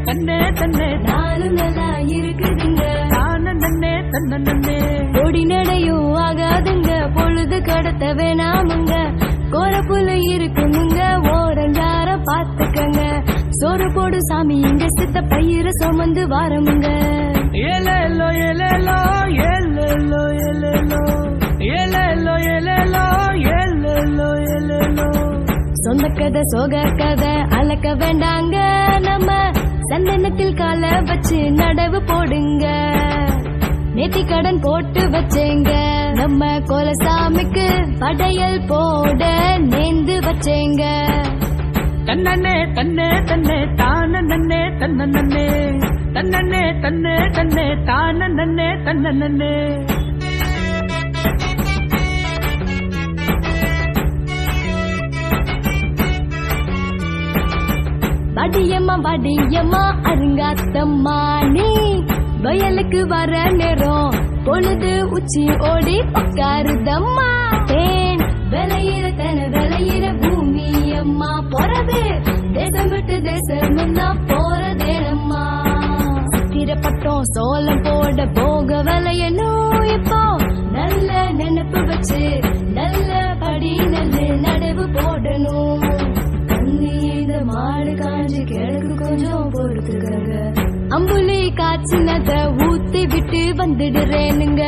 தன்னே தன்னே நானும் நல்லா இருக்குதுங்க தான நன்னே தன்ன நன்னே கொடி நடையும் ஆகாதுங்க பொழுது கடத்த வேணாமுங்க கோரப்புல இருக்குமுங்க ஓரஞ்சார பாத்துக்கங்க சோறு போடு சாமி இங்க சித்த பயிர சுமந்து வாரமுங்க ஏலேலோ ஏலேலோ ஏலேலோ ஏலேலோ ஏலேலோ ஏலேலோ ஏலேலோ ஏலேலோ சொந்த கதை சோக கதை அளக்க வேண்டாங்க நம்ம சந்தனத்தில் கால வச்சு நடவு போடுங்க நேத்தி கடன் போட்டு வச்சேங்க நம்ம கோலசாமிக்கு படையல் போட நேர்ந்து வச்சேங்க தன்னே தன்னே தன்னே தான நன்னே தன்ன நன்னே தன்னே தன்னே தன்னே தான நன்னே தன்ன நன்னே வடியம்மா வடியம்மா அருங்காத்தம்மா நீ வயலுக்கு வர நேரம் பொழுது உச்சி ஓடி உட்காருதம்மா தேன் விளையிற தன விளையிற பூமி அம்மா போறது தேசம் விட்டு தேசம் போறதேனம்மா சித்திரப்பட்டோம் சோளம் போட போக விளையணும் இப்போ நல்ல நினைப்பு வச்சு நல்ல படி நல்ல நடவு போடணும் இந்த மாடு காஞ்சி கிழக்கு கொஞ்சம் பொறுத்துக்கங்க அம்புலி காய்ச்சினத ஊத்தி விட்டு வந்துடுறேனுங்க